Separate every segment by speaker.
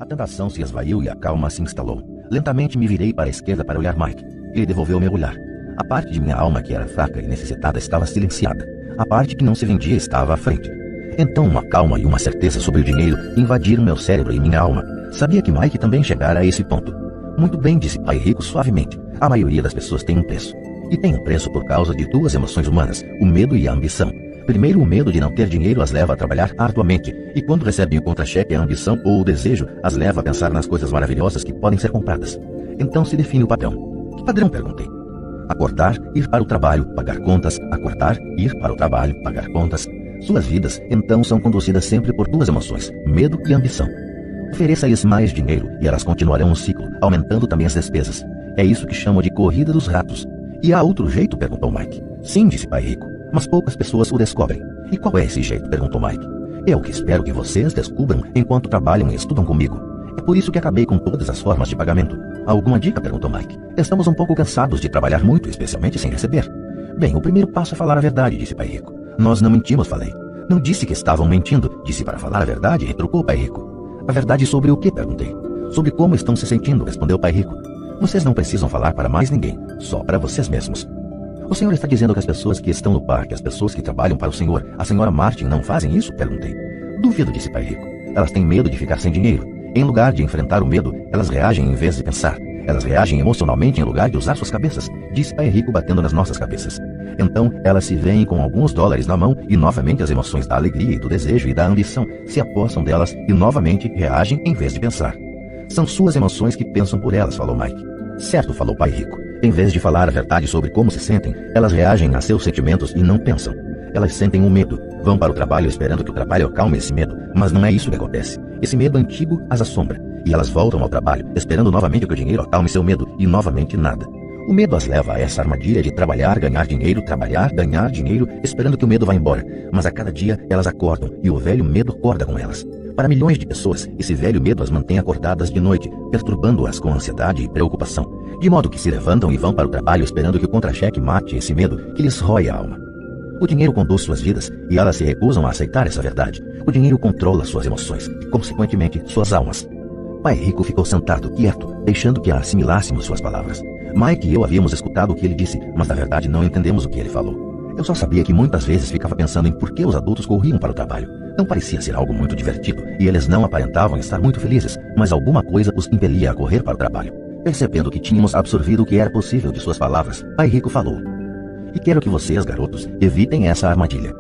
Speaker 1: tentação se esvaiu e a calma se instalou. Lentamente me virei para a esquerda para olhar Mike. Ele devolveu meu olhar. A parte de minha alma que era fraca e necessitada estava silenciada. A parte que não se vendia estava à frente. Então uma calma e uma certeza sobre o dinheiro invadiram meu cérebro e minha alma. Sabia que Mike também chegara a esse ponto. Muito bem, disse Pai Rico suavemente. A maioria das pessoas tem um preço. E tem um preço por causa de duas emoções humanas, o medo e a ambição. Primeiro, o medo de não ter dinheiro as leva a trabalhar arduamente. E quando recebem o contra-cheque, a ambição ou o desejo as leva a pensar nas coisas maravilhosas que podem ser compradas. Então se define o padrão. Que padrão? Perguntei. Acordar, ir para o trabalho, pagar contas. Acordar, ir para o trabalho, pagar contas. Suas vidas, então, são conduzidas sempre por duas emoções, medo e ambição. Ofereça-lhes mais dinheiro e elas continuarão um ciclo, aumentando também as despesas. É isso que chamam de corrida dos ratos. E há outro jeito? Perguntou Mike. Sim, disse Pai Rico, mas poucas pessoas o descobrem. E qual é esse jeito? Perguntou Mike. É o que espero que vocês descubram enquanto trabalham e estudam comigo. É por isso que acabei com todas as formas de pagamento. Alguma dica? Perguntou Mike. Estamos um pouco cansados de trabalhar muito, especialmente sem receber. Bem, o primeiro passo é falar a verdade, disse Pai Rico. Nós não mentimos, falei. Não disse que estavam mentindo, disse para falar a verdade, retrucou Pai Rico. A verdade sobre o que? Perguntei. Sobre como estão se sentindo, respondeu Pai Rico. Vocês não precisam falar para mais ninguém, só para vocês mesmos. O senhor está dizendo que as pessoas que estão no parque, as pessoas que trabalham para o senhor, a senhora Martin, não fazem isso? Perguntei. Duvido, disse Pai Rico. Elas têm medo de ficar sem dinheiro. Em lugar de enfrentar o medo, elas reagem em vez de pensar. Elas reagem emocionalmente em lugar de usar suas cabeças, disse Pai Rico batendo nas nossas cabeças. Então elas se veem com alguns dólares na mão e novamente as emoções da alegria e do desejo e da ambição se apossam delas e novamente reagem em vez de pensar. São suas emoções que pensam por elas, falou Mike. Certo, falou Pai Rico. Em vez de falar a verdade sobre como se sentem, elas reagem a seus sentimentos e não pensam. Elas sentem um medo, vão para o trabalho esperando que o trabalho acalme esse medo, mas não é isso que acontece. Esse medo antigo as assombra, e elas voltam ao trabalho, esperando novamente que o dinheiro acalme seu medo, e novamente nada. O medo as leva a essa armadilha de trabalhar, ganhar dinheiro, trabalhar, ganhar dinheiro, esperando que o medo vá embora. Mas a cada dia elas acordam, e o velho medo acorda com elas. Para milhões de pessoas, esse velho medo as mantém acordadas de noite, perturbando-as com ansiedade e preocupação, de modo que se levantam e vão para o trabalho esperando que o contra-cheque mate esse medo que lhes rói a alma. O dinheiro conduz suas vidas e elas se recusam a aceitar essa verdade. O dinheiro controla suas emoções e, consequentemente, suas almas. Pai Rico ficou sentado, quieto, deixando que assimilássemos suas palavras. Mike e eu havíamos escutado o que ele disse, mas na verdade não entendemos o que ele falou. Eu só sabia que muitas vezes ficava pensando em por que os adultos corriam para o trabalho. Não parecia ser algo muito divertido, e eles não aparentavam estar muito felizes, mas alguma coisa os impelia a correr para o trabalho. Percebendo que tínhamos absorvido o que era possível de suas palavras, Pai Rico falou. E quero que vocês, garotos, evitem essa armadilha.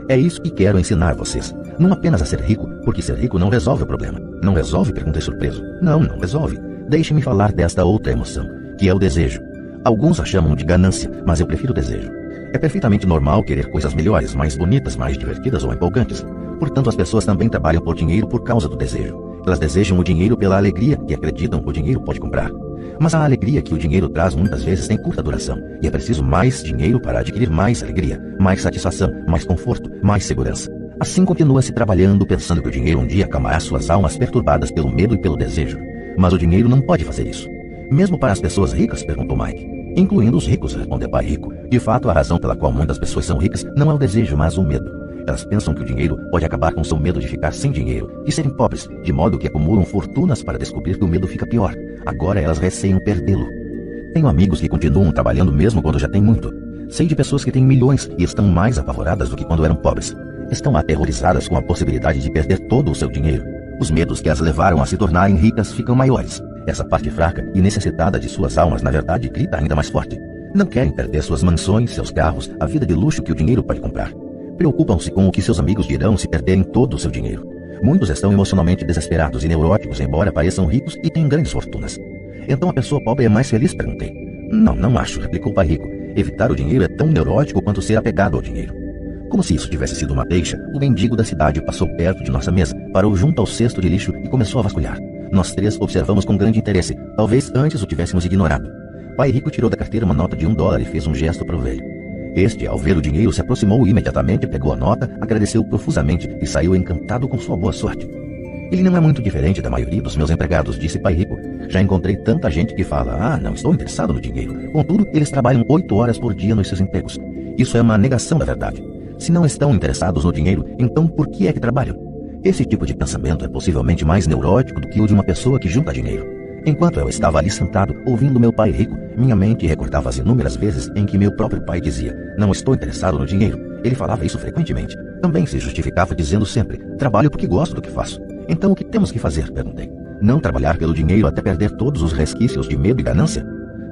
Speaker 1: É isso que quero ensinar vocês. Não apenas a ser rico, porque ser rico não resolve o problema. Não resolve? Perguntei surpreso. Não resolve. Deixe-me falar desta outra emoção, que é o desejo. Alguns a chamam de ganância, mas eu prefiro desejo. É perfeitamente normal querer coisas melhores, mais bonitas, mais divertidas ou empolgantes. Portanto, as pessoas também trabalham por dinheiro por causa do desejo. Elas desejam o dinheiro pela alegria que acreditam que o dinheiro pode comprar. Mas a alegria que o dinheiro traz muitas vezes tem curta duração, e é preciso mais dinheiro para adquirir mais alegria, mais satisfação, mais conforto, mais segurança. Assim continua-se trabalhando pensando que o dinheiro um dia acalmará suas almas perturbadas pelo medo e pelo desejo. Mas o dinheiro não pode fazer isso. Mesmo para as pessoas ricas? Perguntou Mike. Incluindo os ricos, respondeu Pai Rico. De fato, a razão pela qual muitas pessoas são ricas não é o desejo, mas o medo. Elas pensam que o dinheiro pode acabar com seu medo de ficar sem dinheiro, de serem pobres, de modo que acumulam fortunas para descobrir que o medo fica pior. Agora elas receiam perdê-lo. Tenho amigos que continuam trabalhando mesmo quando já têm muito. Sei de pessoas que têm milhões e estão mais apavoradas do que quando eram pobres. Estão aterrorizadas com a possibilidade de perder todo o seu dinheiro. Os medos que as levaram a se tornarem ricas ficam maiores. Essa parte fraca e necessitada de suas almas, na verdade, grita ainda mais forte. Não querem perder suas mansões, seus carros, a vida de luxo que o dinheiro pode comprar. Preocupam-se com o que seus amigos dirão se perderem todo o seu dinheiro. Muitos estão emocionalmente desesperados e neuróticos, embora pareçam ricos e tenham grandes fortunas. Então a pessoa pobre é mais feliz? Perguntei. Não acho, replicou Pai Rico. Evitar o dinheiro é tão neurótico quanto ser apegado ao dinheiro. Como se isso tivesse sido uma deixa, o mendigo da cidade passou perto de nossa mesa, parou junto ao cesto de lixo e começou a vasculhar. Nós três observamos com grande interesse, talvez antes o tivéssemos ignorado. Pai Rico tirou da carteira uma nota de $1 e fez um gesto para o velho. Este, ao ver o dinheiro, se aproximou imediatamente, pegou a nota, agradeceu profusamente e saiu encantado com sua boa sorte. Ele não é muito diferente da maioria dos meus empregados, disse Pai Rico. Já encontrei tanta gente que fala, não estou interessado no dinheiro. Contudo, eles trabalham 8 horas por dia nos seus empregos. Isso é uma negação da verdade. Se não estão interessados no dinheiro, então por que é que trabalham? Esse tipo de pensamento é possivelmente mais neurótico do que o de uma pessoa que junta dinheiro. Enquanto eu estava ali sentado, ouvindo meu pai rico, minha mente recordava as inúmeras vezes em que meu próprio pai dizia: "Não estou interessado no dinheiro." Ele falava isso frequentemente. Também se justificava dizendo sempre: "Trabalho porque gosto do que faço." "Então o que temos que fazer?" perguntei. "Não trabalhar pelo dinheiro até perder todos os resquícios de medo e ganância?"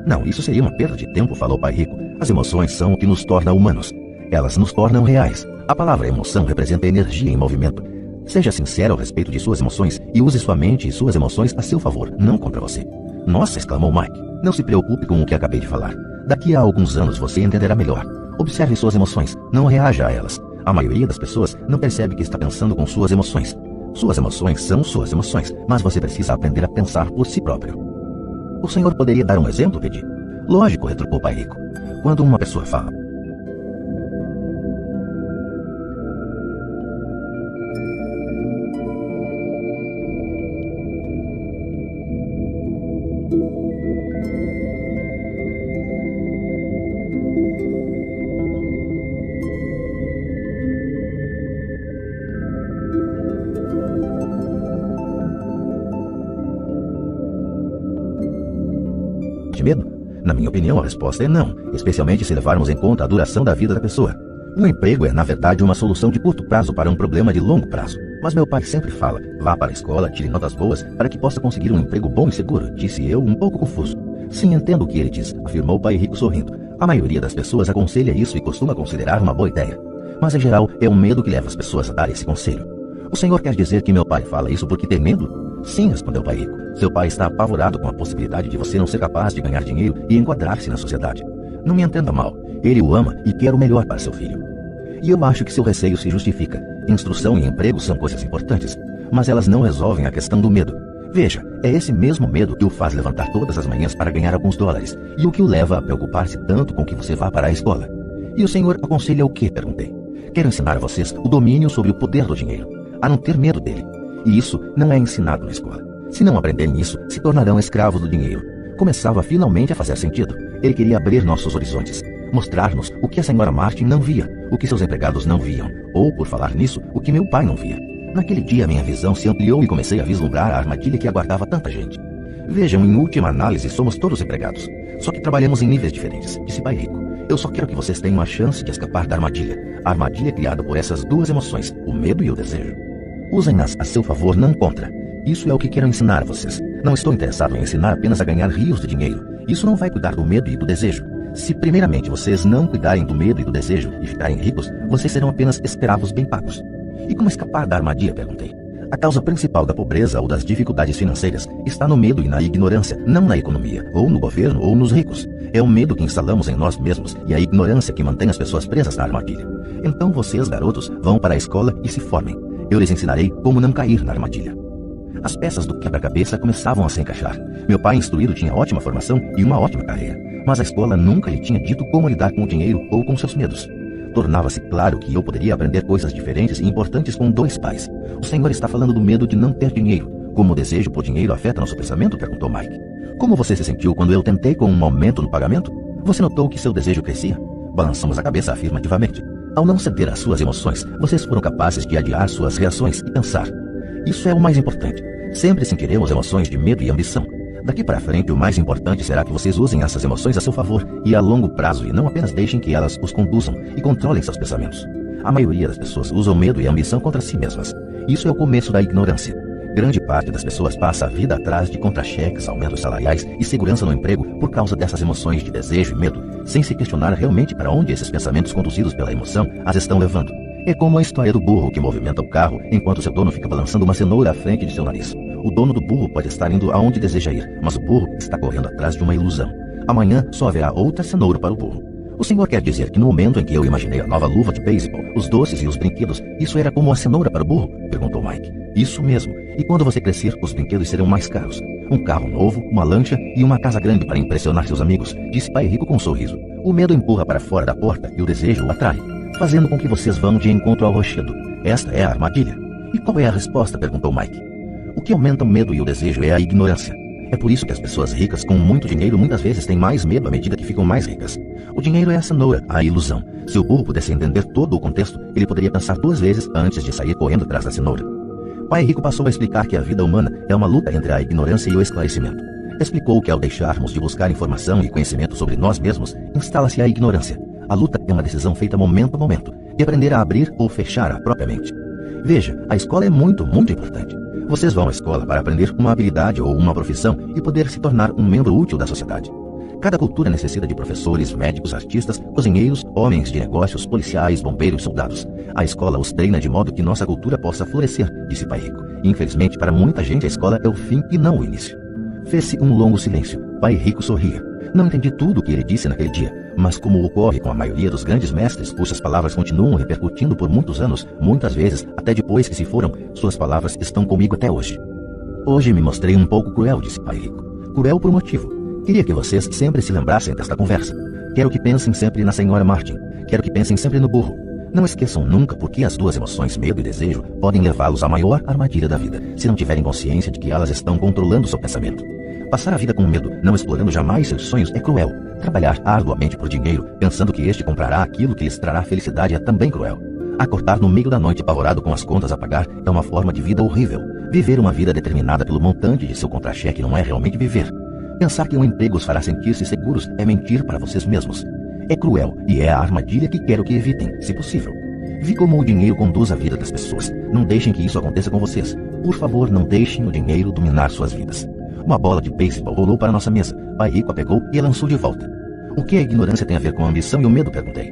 Speaker 1: "Não, isso seria uma perda de tempo", falou o pai rico. "As emoções são o que nos torna humanos. Elas nos tornam reais. A palavra emoção representa energia em movimento. Seja sincero a respeito de suas emoções e use sua mente e suas emoções a seu favor, não contra você." "Nossa", exclamou Mike. "Não se preocupe com o que acabei de falar. Daqui a alguns anos você entenderá melhor. Observe suas emoções, não reaja a elas. A maioria das pessoas não percebe que está pensando com suas emoções. Suas emoções são suas emoções, mas você precisa aprender a pensar por si próprio." "O senhor poderia dar um exemplo?" pedi. "Lógico", retrucou o pai rico. "Quando uma pessoa fala, de medo? Na minha opinião, a resposta é não, especialmente se levarmos em conta a duração da vida da pessoa. Um emprego é, na verdade, uma solução de curto prazo para um problema de longo prazo. Mas meu pai sempre fala: "Vá para a escola, tire notas boas, para que possa conseguir um emprego bom e seguro", disse eu, um pouco confuso. "Sim, entendo o que ele diz", afirmou o pai rico sorrindo. "A maioria das pessoas aconselha isso e costuma considerar uma boa ideia. Mas, em geral, é o medo que leva as pessoas a dar esse conselho." "O senhor quer dizer que meu pai fala isso porque tem medo?" "Sim", respondeu o pai rico. "Seu pai está apavorado com a possibilidade de você não ser capaz de ganhar dinheiro e enquadrar-se na sociedade. Não me entenda mal, ele o ama e quer o melhor para seu filho. E eu acho que seu receio se justifica. Instrução e emprego são coisas importantes, mas elas não resolvem a questão do medo. Veja, é esse mesmo medo que o faz levantar todas as manhãs para ganhar alguns dólares e o que o leva a preocupar-se tanto com que você vá para a escola." "E o senhor aconselha o quê?" perguntei. "Quero ensinar a vocês o domínio sobre o poder do dinheiro, a não ter medo dele. E isso não é ensinado na escola. Se não aprenderem isso, se tornarão escravos do dinheiro." Começava finalmente a fazer sentido. Ele queria abrir nossos horizontes, mostrar-nos o que a senhora Martin não via, o que seus empregados não viam, ou, por falar nisso, o que meu pai não via. Naquele dia minha visão se ampliou e comecei a vislumbrar a armadilha que aguardava tanta gente. "Vejam, em última análise, somos todos empregados. Só que trabalhamos em níveis diferentes", disse pai rico. "Eu só quero que vocês tenham a chance de escapar da armadilha. A armadilha criada por essas duas emoções, o medo e o desejo. Usem-nas a seu favor, não contra. Isso é o que quero ensinar a vocês. Não estou interessado em ensinar apenas a ganhar rios de dinheiro. Isso não vai cuidar do medo e do desejo. Se primeiramente vocês não cuidarem do medo e do desejo e ficarem ricos, vocês serão apenas escravos bem pagos." "E como escapar da armadilha?" perguntei. "A causa principal da pobreza ou das dificuldades financeiras está no medo e na ignorância, não na economia, ou no governo, ou nos ricos. É o medo que instalamos em nós mesmos e a ignorância que mantém as pessoas presas na armadilha. Então vocês, garotos, vão para a escola e se formem. Eu lhes ensinarei como não cair na armadilha." As peças do quebra-cabeça começavam a se encaixar. Meu pai instruído tinha ótima formação e uma ótima carreira, mas a escola nunca lhe tinha dito como lidar com o dinheiro ou com seus medos. Tornava-se claro que eu poderia aprender coisas diferentes e importantes com dois pais. "O senhor está falando do medo de não ter dinheiro. Como o desejo por dinheiro afeta nosso pensamento?" perguntou Mike. "Como você se sentiu quando eu tentei com um aumento no pagamento? Você notou que seu desejo crescia?" Balançamos a cabeça afirmativamente. "Ao não ceder às suas emoções, vocês foram capazes de adiar suas reações e pensar. Isso é o mais importante. Sempre sentiremos emoções de medo e ambição. Daqui para frente, o mais importante será que vocês usem essas emoções a seu favor e a longo prazo e não apenas deixem que elas os conduzam e controlem seus pensamentos. A maioria das pessoas usa o medo e a ambição contra si mesmas. Isso é o começo da ignorância. Grande parte das pessoas passa a vida atrás de contra-cheques, aumentos salariais e segurança no emprego por causa dessas emoções de desejo e medo, sem se questionar realmente para onde esses pensamentos conduzidos pela emoção as estão levando. É como a história do burro que movimenta o carro enquanto seu dono fica balançando uma cenoura à frente de seu nariz. O dono do burro pode estar indo aonde deseja ir, mas o burro está correndo atrás de uma ilusão. Amanhã só haverá outra cenoura para o burro. "O senhor quer dizer que no momento em que eu imaginei a nova luva de beisebol, os doces e os brinquedos, isso era como uma cenoura para o burro?" perguntou Mike. "Isso mesmo. E quando você crescer, os brinquedos serão mais caros. Um carro novo, uma lancha e uma casa grande para impressionar seus amigos", disse pai rico com um sorriso. "O medo empurra para fora da porta e o desejo o atrai, fazendo com que vocês vão de encontro ao rochedo. Esta é a armadilha." "E qual é a resposta?" perguntou Mike. "O que aumenta o medo e o desejo é a ignorância. É por isso que as pessoas ricas com muito dinheiro muitas vezes têm mais medo à medida que ficam mais ricas. O dinheiro é a cenoura, a ilusão. Se o burro pudesse entender todo o contexto, ele poderia pensar 2 vezes antes de sair correndo atrás da cenoura." Pai Rico passou a explicar que a vida humana é uma luta entre a ignorância e o esclarecimento. Explicou que ao deixarmos de buscar informação e conhecimento sobre nós mesmos, instala-se a ignorância. A luta é uma decisão feita momento a momento, de aprender a abrir ou fechar a própria mente. Veja, a escola é muito importante. Vocês vão à escola para aprender uma habilidade ou uma profissão e poder se tornar um membro útil da sociedade. Cada cultura necessita de professores, médicos, artistas, cozinheiros, homens de negócios, policiais, bombeiros, soldados. A escola os treina de modo que nossa cultura possa florescer, disse Pai Rico. Infelizmente, para muita gente, a escola é o fim e não o início. Fez-se um longo silêncio. Pai Rico sorria. Não entendi tudo o que ele disse naquele dia, mas como ocorre com a maioria dos grandes mestres, cujas palavras continuam repercutindo por muitos anos, muitas vezes, até depois que se foram, suas palavras estão comigo até hoje. Hoje me mostrei um pouco cruel, disse Pai Rico. Cruel por um motivo. Queria que vocês sempre se lembrassem desta conversa. Quero que pensem sempre na Senhora Martin. Quero que pensem sempre no burro. Não esqueçam nunca porque as duas emoções, medo e desejo, podem levá-los à maior armadilha da vida, se não tiverem consciência de que elas estão controlando seu pensamento. Passar a vida com medo, não explorando jamais seus sonhos, é cruel. Trabalhar arduamente por dinheiro, pensando que este comprará aquilo que lhes trará felicidade, é também cruel. Acordar no meio da noite apavorado com as contas a pagar é uma forma de vida horrível. Viver uma vida determinada pelo montante de seu contra-cheque não é realmente viver. Pensar que um emprego os fará sentir-se seguros é mentir para vocês mesmos. É cruel e é a armadilha que quero que evitem, se possível. Vi como o dinheiro conduz a vida das pessoas. Não deixem que isso aconteça com vocês. Por favor, não deixem o dinheiro dominar suas vidas. Uma bola de beisebol rolou para nossa mesa. Pai Rico a pegou e a lançou de volta. O que a ignorância tem a ver com a ambição e o medo? Perguntei.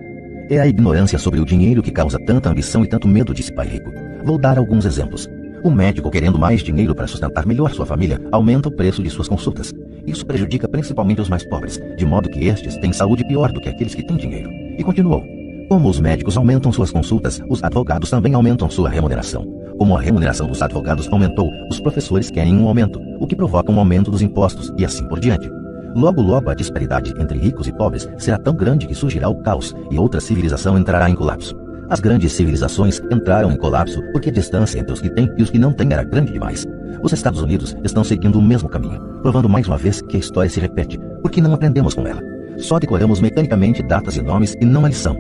Speaker 1: É a ignorância sobre o dinheiro que causa tanta ambição e tanto medo, disse Pai Rico. Vou dar alguns exemplos. O médico, querendo mais dinheiro para sustentar melhor sua família, aumenta o preço de suas consultas. Isso prejudica principalmente os mais pobres, de modo que estes têm saúde pior do que aqueles que têm dinheiro. E continuou. Como os médicos aumentam suas consultas, os advogados também aumentam sua remuneração. Como a remuneração dos advogados aumentou, os professores querem um aumento, o que provoca um aumento dos impostos e assim por diante. Logo a disparidade entre ricos e pobres será tão grande que surgirá o caos e outra civilização entrará em colapso. As grandes civilizações entraram em colapso porque a distância entre os que têm e os que não têm era grande demais. Os Estados Unidos estão seguindo o mesmo caminho, provando mais uma vez que a história se repete, porque não aprendemos com ela. Só decoramos mecanicamente datas e nomes e não a lição.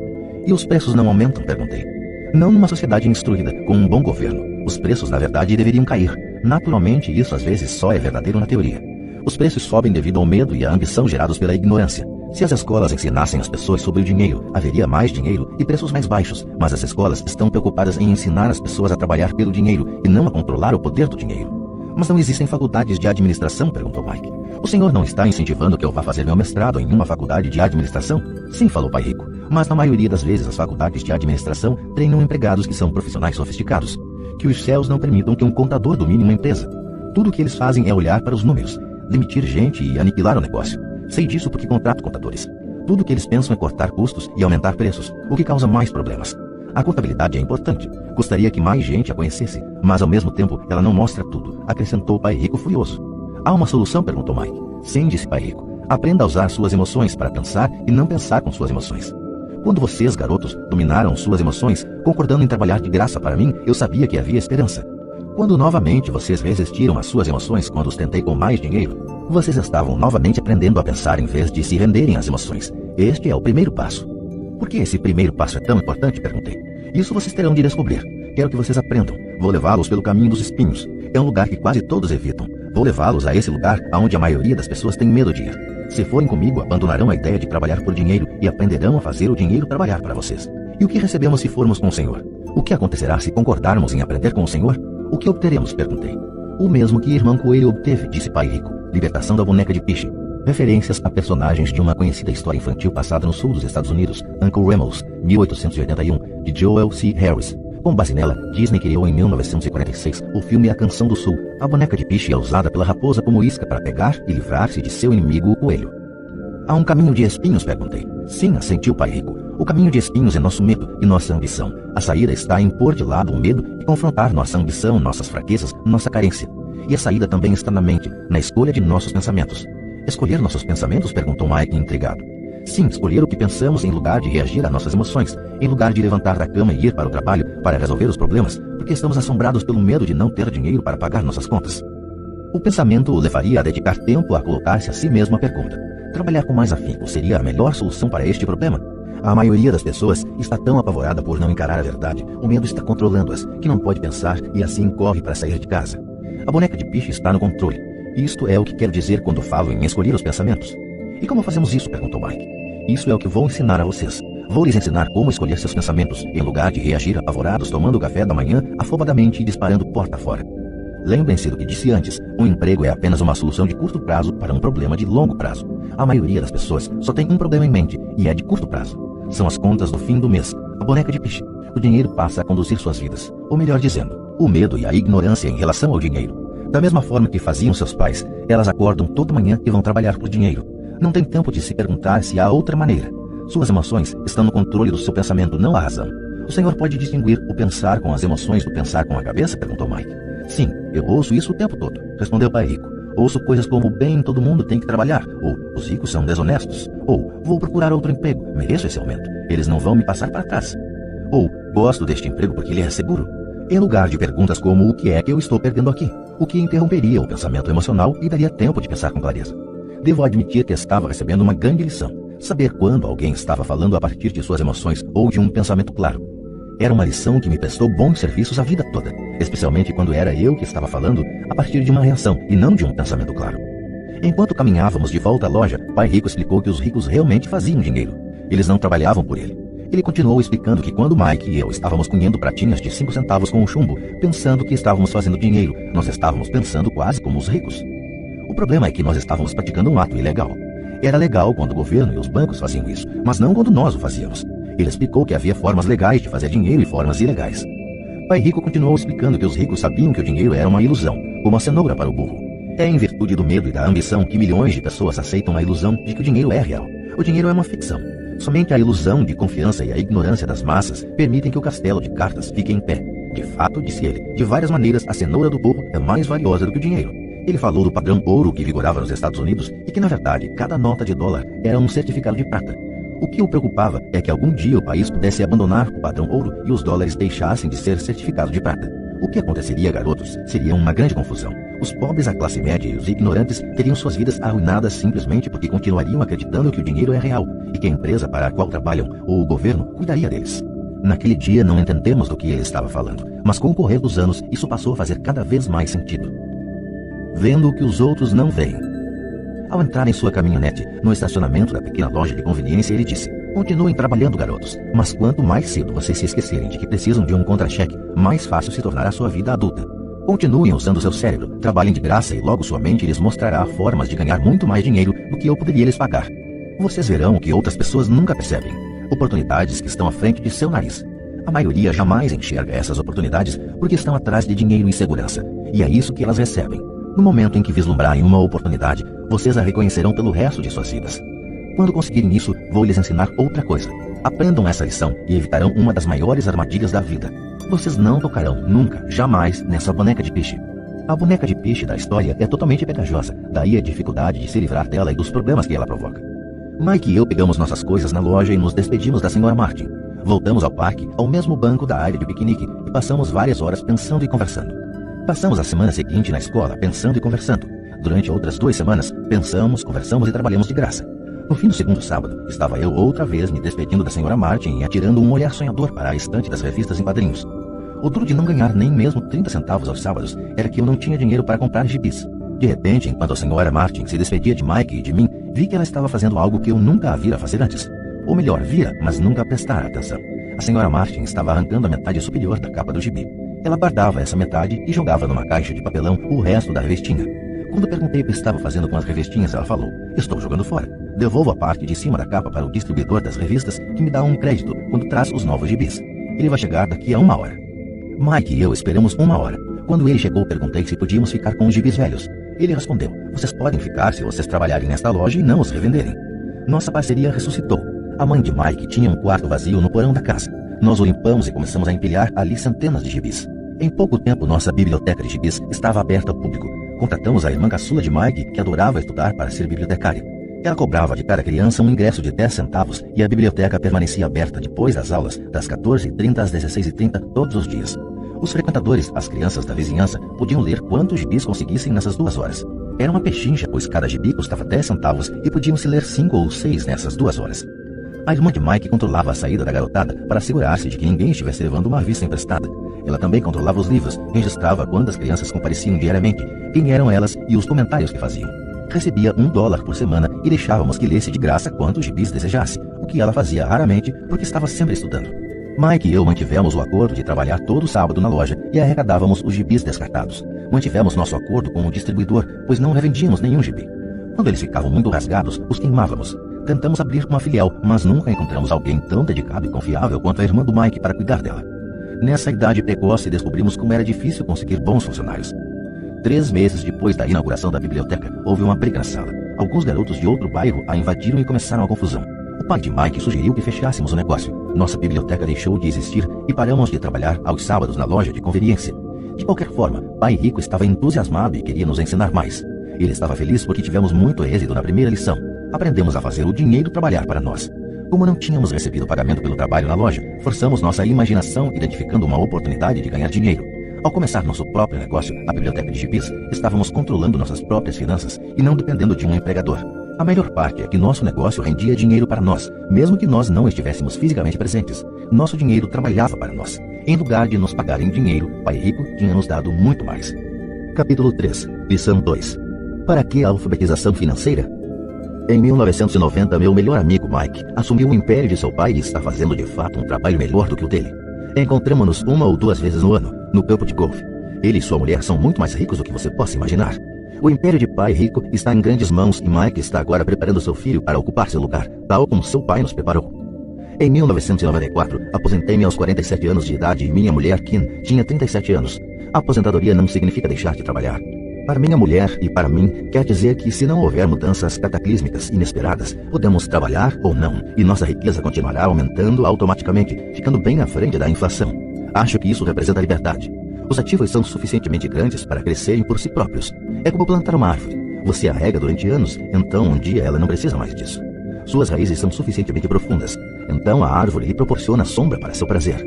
Speaker 1: E os preços não aumentam? Perguntei. Não numa sociedade instruída, com um bom governo. Os preços, na verdade, deveriam cair. Naturalmente, isso às vezes só é verdadeiro na teoria. Os preços sobem devido ao medo e à ambição gerados pela ignorância. Se as escolas ensinassem as pessoas sobre o dinheiro, haveria mais dinheiro e preços mais baixos, mas as escolas estão preocupadas em ensinar as pessoas a trabalhar pelo dinheiro e não a controlar o poder do dinheiro. Mas não existem faculdades de administração? Perguntou Mike. O senhor não está incentivando que eu vá fazer meu mestrado em uma faculdade de administração? Sim, falou Pai Rico, mas na maioria das vezes as faculdades de administração treinam empregados que são profissionais sofisticados. Que os céus não permitam que um contador domine uma empresa. Tudo o que eles fazem é olhar para os números, demitir gente e aniquilar o negócio. Sei disso porque contrato contadores. Tudo o que eles pensam é cortar custos e aumentar preços, o que causa mais problemas. A contabilidade é importante. Gostaria que mais gente a conhecesse, mas ao mesmo tempo ela não mostra tudo, acrescentou Pai Rico furioso. Há uma solução? Perguntou Mike. Sim, disse Pai Rico. Aprenda a usar suas emoções para pensar e não pensar com suas emoções. Quando vocês, garotos, dominaram suas emoções, concordando em trabalhar de graça para mim, eu sabia que havia esperança. Quando novamente vocês resistiram às suas emoções quando os tentei com mais dinheiro, vocês estavam novamente aprendendo a pensar em vez de se renderem às emoções. Este é o primeiro passo. Por que esse primeiro passo é tão importante? Perguntei. Isso vocês terão de descobrir. Quero que vocês aprendam. Vou levá-los pelo caminho dos espinhos. É um lugar que quase todos evitam. Vou levá-los a esse lugar aonde a maioria das pessoas tem medo de ir. Se forem comigo, abandonarão a ideia de trabalhar por dinheiro e aprenderão a fazer o dinheiro trabalhar para vocês. E o que recebemos se formos com o Senhor? O que acontecerá se concordarmos em aprender com o Senhor? O que obteremos? Perguntei. O mesmo que Irmã Coelho obteve, disse Pai Rico. Libertação da boneca de piche. Referências a personagens de uma conhecida história infantil passada no sul dos Estados Unidos, Uncle Remus, 1881, de Joel C. Harris. Com base nela, Disney criou em 1946 o filme A Canção do Sul. A boneca de piche é usada pela raposa como isca para pegar e livrar-se de seu inimigo, o coelho. Há um caminho de espinhos? Perguntei. Sim, assentiu Pai Rico. O caminho de espinhos é nosso medo e nossa ambição. A saída está em pôr de lado o medo e confrontar nossa ambição, nossas fraquezas, nossa carência. E a saída também está na mente, na escolha de nossos pensamentos. Escolher nossos pensamentos? Perguntou Mike intrigado. Sim, escolher o que pensamos em lugar de reagir a nossas emoções, em lugar de levantar da cama e ir para o trabalho para resolver os problemas, porque estamos assombrados pelo medo de não ter dinheiro para pagar nossas contas. O pensamento o levaria a dedicar tempo a colocar-se a si mesmo a pergunta: trabalhar com mais afinco seria a melhor solução para este problema? A maioria das pessoas está tão apavorada por não encarar a verdade, o medo está controlando-as, que não pode pensar e assim corre para sair de casa. A boneca de piche está no controle. Isto é o que quero dizer quando falo em escolher os pensamentos. E como fazemos isso? Perguntou Mike. Isso é o que vou ensinar a vocês. Vou lhes ensinar como escolher seus pensamentos, em lugar de reagir apavorados tomando o café da manhã afobadamente e disparando porta fora. Lembrem-se do que disse antes, um emprego é apenas uma solução de curto prazo para um problema de longo prazo. A maioria das pessoas só tem um problema em mente, e é de curto prazo. São as contas do fim do mês, a boneca de piche. O dinheiro passa a conduzir suas vidas, ou melhor dizendo, o medo e a ignorância em relação ao dinheiro. Da mesma forma que faziam seus pais, elas acordam toda manhã e vão trabalhar por dinheiro. Não tem tempo de se perguntar se há outra maneira. Suas emoções estão no controle do seu pensamento, não a razão. O Senhor pode distinguir o pensar com as emoções do pensar com a cabeça? Perguntou Mike. Sim, eu ouço isso o tempo todo, respondeu o pai rico. Ouço coisas como, bem, todo mundo tem que trabalhar, ou os ricos são desonestos, ou vou procurar outro emprego, mereço esse aumento, eles não vão me passar para trás. Ou gosto deste emprego porque ele é seguro. Em lugar de perguntas como o que é que eu estou perdendo aqui, o que interromperia o pensamento emocional e daria tempo de pensar com clareza. Devo admitir que estava recebendo uma grande lição, saber quando alguém estava falando a partir de suas emoções ou de um pensamento claro. Era uma lição que me prestou bons serviços a vida toda, especialmente quando era eu que estava falando a partir de uma reação e não de um pensamento claro. Enquanto caminhávamos de volta à loja, Pai Rico explicou que os ricos realmente faziam dinheiro. Eles não trabalhavam por ele. Ele continuou explicando que quando Mike e eu estávamos comendo pratinhas de 5 centavos com o chumbo, pensando que estávamos fazendo dinheiro, nós estávamos pensando quase como os ricos. O problema é que nós estávamos praticando um ato ilegal. Era legal quando o governo e os bancos faziam isso, mas não quando nós o fazíamos. Ele explicou que havia formas legais de fazer dinheiro e formas ilegais. Pai Rico continuou explicando que os ricos sabiam que o dinheiro era uma ilusão, como a cenoura para o burro. É em virtude do medo e da ambição que milhões de pessoas aceitam a ilusão de que o dinheiro é real. O dinheiro é uma ficção. Somente a ilusão de confiança e a ignorância das massas permitem que o castelo de cartas fique em pé. De fato, disse ele, de várias maneiras a cenoura do burro é mais valiosa do que o dinheiro. Ele falou do padrão ouro que vigorava nos Estados Unidos e que, na verdade, cada nota de dólar era um certificado de prata. O que o preocupava é que algum dia o país pudesse abandonar o padrão ouro e os dólares deixassem de ser certificado de prata. O que aconteceria, garotos, seria uma grande confusão. Os pobres, a classe média e os ignorantes teriam suas vidas arruinadas simplesmente porque continuariam acreditando que o dinheiro é real e que a empresa para a qual trabalham ou o governo cuidaria deles. Naquele dia não entendemos do que ele estava falando, mas com o correr dos anos isso passou a fazer cada vez mais sentido. Vendo o que os outros não veem. Ao entrar em sua caminhonete, no estacionamento da pequena loja de conveniência, ele disse: continuem trabalhando, garotos, mas quanto mais cedo vocês se esquecerem de que precisam de um contra-cheque, mais fácil se tornará a sua vida adulta. Continuem usando seu cérebro, trabalhem de graça e logo sua mente lhes mostrará formas de ganhar muito mais dinheiro do que eu poderia lhes pagar. Vocês verão o que outras pessoas nunca percebem, oportunidades que estão à frente de seu nariz. A maioria jamais enxerga essas oportunidades porque estão atrás de dinheiro e segurança, e é isso que elas recebem. No momento em que vislumbrarem uma oportunidade, vocês a reconhecerão pelo resto de suas vidas. Quando conseguirem isso, vou lhes ensinar outra coisa. Aprendam essa lição e evitarão uma das maiores armadilhas da vida. Vocês não tocarão, nunca, jamais, nessa boneca de piche. A boneca de piche da história é totalmente pegajosa, daí a dificuldade de se livrar dela e dos problemas que ela provoca. Mike e eu pegamos nossas coisas na loja e nos despedimos da Sra. Martin. Voltamos ao parque, ao mesmo banco da área de piquenique, e passamos várias horas pensando e conversando. Passamos a semana seguinte na escola, pensando e conversando. Durante outras 2 semanas, pensamos, conversamos e trabalhamos de graça. No fim do segundo sábado, estava eu outra vez me despedindo da Sra. Martin e atirando um olhar sonhador para a estante das revistas em quadrinhos. O duro de não ganhar nem mesmo 30 centavos aos sábados era que eu não tinha dinheiro para comprar gibis. De repente, enquanto a Sra. Martin se despedia de Mike e de mim, vi que ela estava fazendo algo que eu nunca a vira fazer antes. Ou melhor, vira, mas nunca prestara atenção. A Sra. Martin estava arrancando a metade superior da capa do gibi. Ela guardava essa metade e jogava numa caixa de papelão o resto da revistinha. Quando perguntei o que estava fazendo com as revistinhas, ela falou: estou jogando fora. Devolvo a parte de cima da capa para o distribuidor das revistas, que me dá um crédito quando traz os novos gibis. Ele vai chegar daqui a 1 hora. Mike e eu esperamos 1 hora. Quando ele chegou, perguntei se podíamos ficar com os gibis velhos. Ele respondeu: vocês podem ficar se vocês trabalharem nesta loja e não os revenderem. Nossa parceria ressuscitou. A mãe de Mike tinha um quarto vazio no porão da casa. Nós o limpamos e começamos a empilhar ali centenas de gibis. Em pouco tempo, nossa biblioteca de gibis estava aberta ao público. Contratamos a irmã caçula de Mike, que adorava estudar, para ser bibliotecária. Ela cobrava de cada criança um ingresso de 10 centavos e a biblioteca permanecia aberta depois das aulas, das 14h30 às 16h30, todos os dias. Os frequentadores, as crianças da vizinhança, podiam ler quantos gibis conseguissem nessas 2 horas. Era uma pechincha, pois cada gibi custava 10 centavos e podiam-se ler 5 ou 6 nessas 2 horas. A irmã de Mike controlava a saída da garotada para assegurar-se de que ninguém estivesse levando uma vista emprestada. Ela também controlava os livros, registrava quantas crianças compareciam diariamente, quem eram elas e os comentários que faziam. Recebia $1 por semana e deixávamos que lesse de graça quantos gibis desejasse, o que ela fazia raramente porque estava sempre estudando. Mike e eu mantivemos o acordo de trabalhar todo sábado na loja e arrecadávamos os gibis descartados. Mantivemos nosso acordo com o distribuidor, pois não revendíamos nenhum gibi. Quando eles ficavam muito rasgados, os queimávamos. Tentamos abrir uma filial, mas nunca encontramos alguém tão dedicado e confiável quanto a irmã do Mike para cuidar dela. Nessa idade precoce, descobrimos como era difícil conseguir bons funcionários. 3 meses depois da inauguração da biblioteca, houve uma briga na sala. Alguns garotos de outro bairro a invadiram e começaram a confusão. O pai de Mike sugeriu que fechássemos o negócio. Nossa biblioteca deixou de existir e paramos de trabalhar aos sábados na loja de conveniência. De qualquer forma, Pai Rico estava entusiasmado e queria nos ensinar mais. Ele estava feliz porque tivemos muito êxito na primeira lição. Aprendemos a fazer o dinheiro trabalhar para nós. Como não tínhamos recebido pagamento pelo trabalho na loja, forçamos nossa imaginação identificando uma oportunidade de ganhar dinheiro. Ao começar nosso próprio negócio, a biblioteca de gibis, estávamos controlando nossas próprias finanças e não dependendo de um empregador. A melhor parte é que nosso negócio rendia dinheiro para nós, mesmo que nós não estivéssemos fisicamente presentes. Nosso dinheiro trabalhava para nós. Em lugar de nos pagar em dinheiro, Pai Rico tinha nos dado muito mais. Capítulo 3, Lição 2. Para que a alfabetização financeira? Em 1990, meu melhor amigo Mike assumiu o império de seu pai e está fazendo de fato um trabalho melhor do que o dele. Encontramos-nos 1 ou 2 vezes no ano, no campo de golfe. Ele e sua mulher são muito mais ricos do que você possa imaginar. O império de Pai Rico está em grandes mãos e Mike está agora preparando seu filho para ocupar seu lugar, tal como seu pai nos preparou. Em 1994, aposentei-me aos 47 anos de idade e minha mulher, Kim, tinha 37 anos. A aposentadoria não significa deixar de trabalhar. Para minha mulher e para mim, quer dizer que se não houver mudanças cataclísmicas inesperadas, podemos trabalhar ou não, e nossa riqueza continuará aumentando automaticamente, ficando bem à frente da inflação. Acho que isso representa liberdade. Os ativos são suficientemente grandes para crescerem por si próprios. É como plantar uma árvore. Você a rega durante anos, então um dia ela não precisa mais disso. Suas raízes são suficientemente profundas, então a árvore lhe proporciona sombra para seu prazer.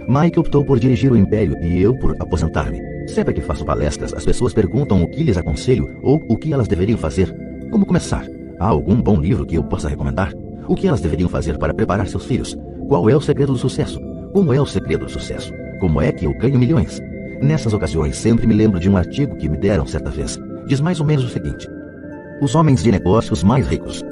Speaker 1: Mike optou por dirigir o império e eu por aposentar-me. Sempre que faço palestras, as pessoas perguntam o que lhes aconselho ou o que elas deveriam fazer. Como começar? Há algum bom livro que eu possa recomendar? O que elas deveriam fazer para preparar seus filhos? Qual é o segredo do sucesso? Como é o segredo do sucesso? Como é que eu ganho milhões? Nessas ocasiões, sempre me lembro de um artigo que me deram certa vez. Diz mais ou menos o seguinte: os homens de negócios mais ricos.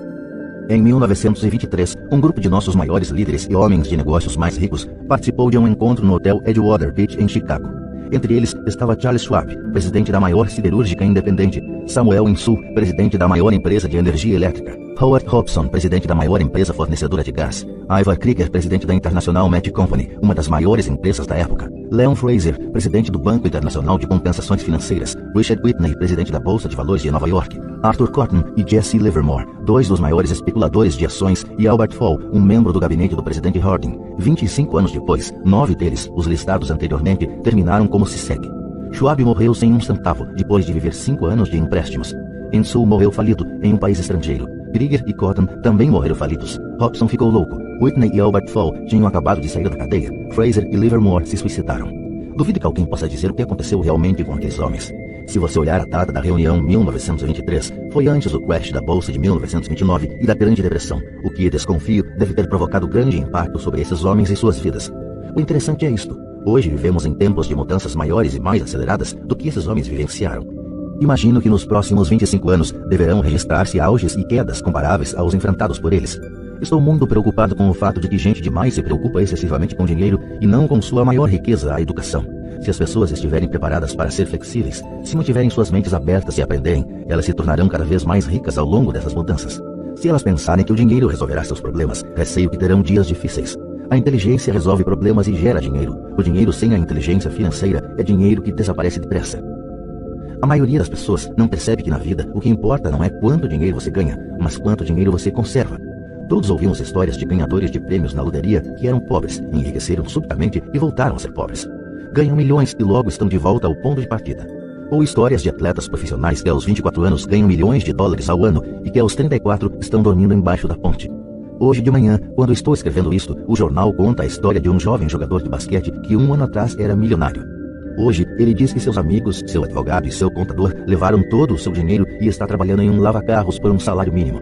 Speaker 1: Em 1923, um grupo de nossos maiores líderes e homens de negócios mais ricos participou de um encontro no Hotel Edgewater Beach, em Chicago. Entre eles estava Charles Schwab, presidente da maior siderúrgica independente, Samuel Insull, presidente da maior empresa de energia elétrica, Howard Hobson, presidente da maior empresa fornecedora de gás, Ivar Krieger, presidente da International Met Company, uma das maiores empresas da época, Leon Fraser, presidente do Banco Internacional de Compensações Financeiras, Richard Whitney, presidente da Bolsa de Valores de Nova York, Arthur Cotton e Jesse Livermore, 2 dos maiores especuladores de ações, e Albert Fall, um membro do gabinete do presidente Harding. 25 anos depois, 9 deles, os listados anteriormente, terminaram como se segue. Schwab morreu sem um centavo, depois de viver 5 anos de empréstimos. Insull morreu falido, em um país estrangeiro. Krieger e Cotton também morreram falidos. Hobson ficou louco. Whitney e Albert Fall tinham acabado de sair da cadeia. Fraser e Livermore se suicidaram. Duvido que alguém possa dizer o que aconteceu realmente com aqueles homens. Se você olhar a data da reunião 1923, foi antes do crash da Bolsa de 1929 e da Grande Depressão, o que, desconfio, deve ter provocado grande impacto sobre esses homens e suas vidas. O interessante é isto. Hoje vivemos em tempos de mudanças maiores e mais aceleradas do que esses homens vivenciaram. Imagino que nos próximos 25 anos deverão registrar-se auges e quedas comparáveis aos enfrentados por eles. Estou muito preocupado com o fato de que gente demais se preocupa excessivamente com dinheiro e não com sua maior riqueza, a educação. Se as pessoas estiverem preparadas para ser flexíveis, se mantiverem suas mentes abertas e aprenderem, elas se tornarão cada vez mais ricas ao longo dessas mudanças. Se elas pensarem que o dinheiro resolverá seus problemas, receio que terão dias difíceis. A inteligência resolve problemas e gera dinheiro. O dinheiro sem a inteligência financeira é dinheiro que desaparece depressa. A maioria das pessoas não percebe que na vida o que importa não é quanto dinheiro você ganha, mas quanto dinheiro você conserva. Todos ouvimos histórias de ganhadores de prêmios na loteria que eram pobres, enriqueceram subitamente e voltaram a ser pobres. Ganham milhões e logo estão de volta ao ponto de partida. Ou histórias de atletas profissionais que aos 24 anos ganham milhões de dólares ao ano e que aos 34 estão dormindo embaixo da ponte. Hoje de manhã, quando estou escrevendo isto, o jornal conta a história de um jovem jogador de basquete que 1 ano atrás era milionário. Hoje, ele diz que seus amigos, seu advogado e seu contador levaram todo o seu dinheiro e está trabalhando em um lava-carros por um salário mínimo.